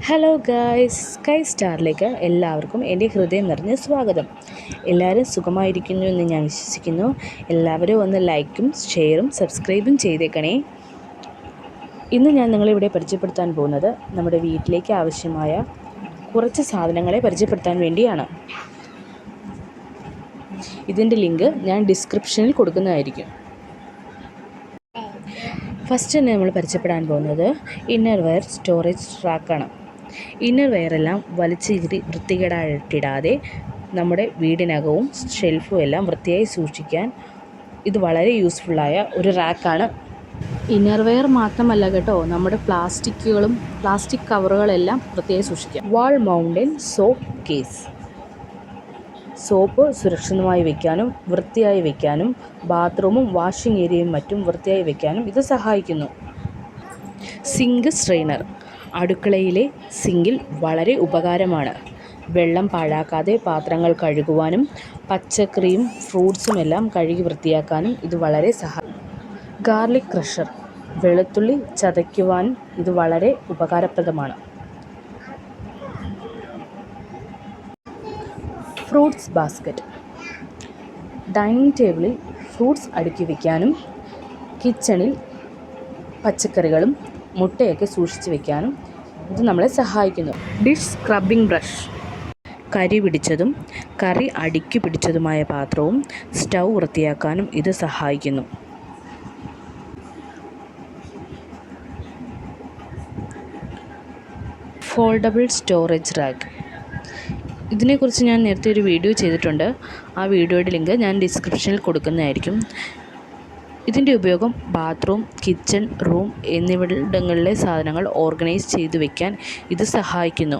Hello guys, sky സ്റ്റാറിലേക്ക് എല്ലാവർക്കും എൻ്റെ ഹൃദയം നിറഞ്ഞ സ്വാഗതം. എല്ലാവരും സുഖമായിരിക്കുന്നു എന്ന് ഞാൻ വിശ്വസിക്കുന്നു. എല്ലാവരും ഒന്ന് ലൈക്കും ഷെയറും സബ്സ്ക്രൈബും ചെയ്തേക്കണേ. ഇന്ന് ഞാൻ നിങ്ങളിവിടെ പരിചയപ്പെടുത്താൻ പോകുന്നത് നമ്മുടെ വീട്ടിലേക്ക് ആവശ്യമായ കുറച്ച് സാധനങ്ങളെ പരിചയപ്പെടുത്താൻ വേണ്ടിയാണ്. ഇതിൻ്റെ ലിങ്ക് ഞാൻ ഡിസ്ക്രിപ്ഷനിൽ കൊടുക്കുന്നതായിരിക്കും. ഫസ്റ്റ് തന്നെ നമ്മൾ പരിചയപ്പെടാൻ പോകുന്നത് ഇന്നർ വെയർ സ്റ്റോറേജ് റാക്കാണ്. ഇന്നർ വെയറെല്ലാം വലിച്ചീറി വൃത്തികേടായിട്ടിടാതെ നമ്മുടെ വീടിനകവും ഷെൽഫും എല്ലാം വൃത്തിയായി സൂക്ഷിക്കാൻ ഇത് വളരെ യൂസ്ഫുള്ളായ ഒരു റാക്കാണ്. ഇന്നർ വെയർ മാത്രമല്ല കേട്ടോ, നമ്മുടെ പ്ലാസ്റ്റിക് കവറുകളെല്ലാം വൃത്തിയായി സൂക്ഷിക്കാം. വാൾ മൗണ്ടൻ സോപ്പ് കേസ്. സോപ്പ് സുരക്ഷിതമായി വയ്ക്കാനും വൃത്തിയായി വയ്ക്കാനും ബാത്റൂമും വാഷിംഗ് ഏരിയയും മറ്റും വൃത്തിയായി വയ്ക്കാനും ഇത് സഹായിക്കുന്നു. Sink strainer. അടുക്കളയിലെ സിങ്കിൽ വളരെ ഉപകാരമാണ്. വെള്ളം പാഴാക്കാതെ പാത്രങ്ങൾ കഴുകുവാനും പച്ചക്കറിയും ഫ്രൂട്ട്സും എല്ലാം കഴുകി വൃത്തിയാക്കാനും ഇത് വളരെ ഗാർലിക് ക്രഷർ. വെളുത്തുള്ളി ചതയ്ക്കുവാനും ഇത് വളരെ ഉപകാരപ്രദമാണ്. Fruits basket. ഡൈനിങ് ടേബിളിൽ ഫ്രൂട്ട്സ് അടുക്കി വയ്ക്കാനും കിച്ചണിൽ പച്ചക്കറികളും മുട്ടയൊക്കെ സൂക്ഷിച്ച് വയ്ക്കാനും ഇത് നമ്മളെ സഹായിക്കുന്നു. Dish scrubbing brush. കരി പിടിച്ചതും കറി അടുക്കി പിടിച്ചതുമായ പാത്രവും സ്റ്റൗ വൃത്തിയാക്കാനും ഇത് സഹായിക്കുന്നു. Foldable storage rack. ഇതിനെക്കുറിച്ച് ഞാൻ നേരത്തെ ഒരു വീഡിയോ ചെയ്തിട്ടുണ്ട്. ആ വീഡിയോയുടെ ലിങ്ക് ഞാൻ ഡിസ്ക്രിപ്ഷനിൽ കൊടുക്കുന്നതായിരിക്കും. ഇതിൻ്റെ ഉപയോഗം ബാത്റൂം, കിച്ചൺ, റൂം എന്നിവിടങ്ങളിലെ സാധനങ്ങൾ ഓർഗനൈസ് ചെയ്ത് വയ്ക്കാൻ ഇത് സഹായിക്കുന്നു.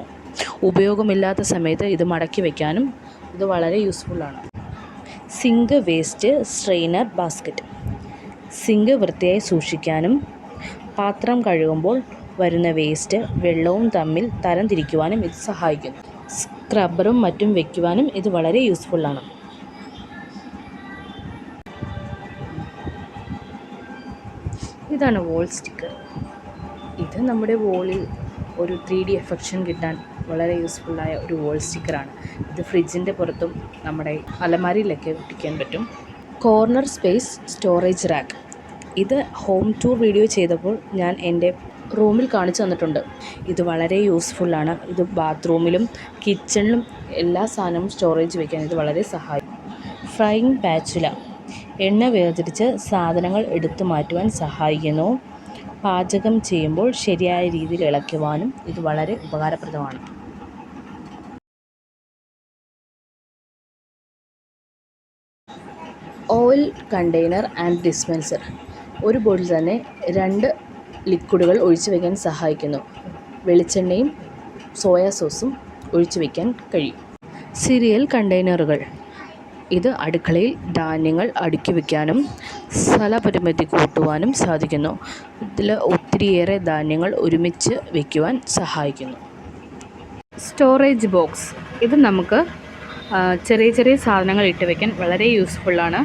ഉപയോഗമില്ലാത്ത സമയത്ത് ഇത് മടക്കി വയ്ക്കാനും ഇത് വളരെ യൂസ്ഫുള്ളാണ്. Sink waste strainer basket. Sink വൃത്തിയായി സൂക്ഷിക്കാനും പാത്രം കഴുകുമ്പോൾ വരുന്ന വേസ്റ്റ് വെള്ളവും തമ്മിൽ തരംതിരിക്കുവാനും ഇത് സഹായിക്കുന്നു. സ്ക്രബ്ബറും മറ്റും വയ്ക്കുവാനും ഇത് വളരെ യൂസ്ഫുള്ളാണ്. ഇതാണ് വോൾ സ്റ്റിക്കർ. ഇത് നമ്മുടെ വോളിൽ ഒരു 3D എഫക്ഷൻ കിട്ടാൻ വളരെ യൂസ്ഫുള്ളായ ഒരു വോൾ സ്റ്റിക്കറാണ്. ഇത് ഫ്രിഡ്ജിൻ്റെ പുറത്തും നമ്മുടെ അലമാരിയിലൊക്കെ ഒട്ടിക്കാൻ പറ്റും. Corner space storage rack. ഇത് ഹോം ടൂർ വീഡിയോ ചെയ്തപ്പോൾ ഞാൻ എൻ്റെ റൂമിൽ കാണിച്ചു തന്നിട്ടുണ്ട്. ഇത് വളരെ യൂസ്ഫുള്ളാണ്. ഇത് ബാത്റൂമിലും കിച്ചണിലും എല്ലാ സാധനവും സ്റ്റോറേജ് വയ്ക്കാൻ ഇത് വളരെ സഹായിക്കും. Frying spatula. എണ്ണ വേർതിരിച്ച് സാധനങ്ങൾ എടുത്തു മാറ്റുവാൻ സഹായിക്കുന്നു. പാചകം ചെയ്യുമ്പോൾ ശരിയായ രീതിയിൽ ഇളക്കുവാനും ഇത് വളരെ ഉപകാരപ്രദമാണ്. Oil container and dispenser. ഒരു ബോട്ടിൽ തന്നെ 2 ലിക്വിഡുകൾ ഒഴിച്ചു വയ്ക്കാൻ സഹായിക്കുന്നു. വെളിച്ചെണ്ണയും സോയാ സോസും ഒഴിച്ചു വയ്ക്കാൻ കഴിയും. സീരിയൽ കണ്ടെയ്നറുകൾ. ഇത് അടുക്കളയിൽ ധാന്യങ്ങൾ അടുക്കി വയ്ക്കാനും സ്ഥലപരിമിതി കൂട്ടുവാനും സാധിക്കുന്നു. ഇതിൽ ഒത്തിരിയേറെ ധാന്യങ്ങൾ ഒരുമിച്ച് വയ്ക്കുവാൻ സഹായിക്കുന്നു. Storage box. ഇത് നമുക്ക് ചെറിയ ചെറിയ സാധനങ്ങൾ ഇട്ട് വയ്ക്കാൻ വളരെ യൂസ്ഫുള്ളാണ്.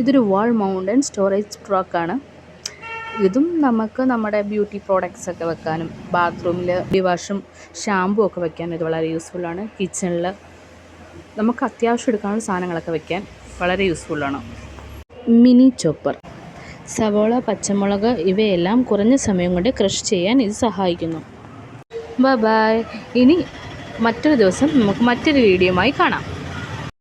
ഇതൊരു വാൾ മൗണ്ടൻ സ്റ്റോറേജ് ട്രക്കാണ്. ഇതും നമുക്ക് നമ്മുടെ ബ്യൂട്ടി പ്രോഡക്റ്റ്സ് ഒക്കെ വെക്കാനും ബാത്റൂമിൽ ബോഡി വാഷും ഷാമ്പും ഒക്കെ വെക്കാൻ ഇത് വളരെ യൂസ്ഫുള്ളാണ്. കിച്ചണിൽ നമുക്ക് അത്യാവശ്യം എടുക്കാനുള്ള സാധനങ്ങളൊക്കെ വെക്കാൻ വളരെ യൂസ്ഫുള്ളാണ്. Mini chopper. സവോള, പച്ചമുളക് ഇവയെല്ലാം കുറഞ്ഞ സമയം കൊണ്ട് ക്രഷ് ചെയ്യാൻ ഇത് സഹായിക്കുന്നു. ബൈ. ഇനി മറ്റൊരു ദിവസം നമുക്ക് മറ്റൊരു വീഡിയോയുമായി കാണാം.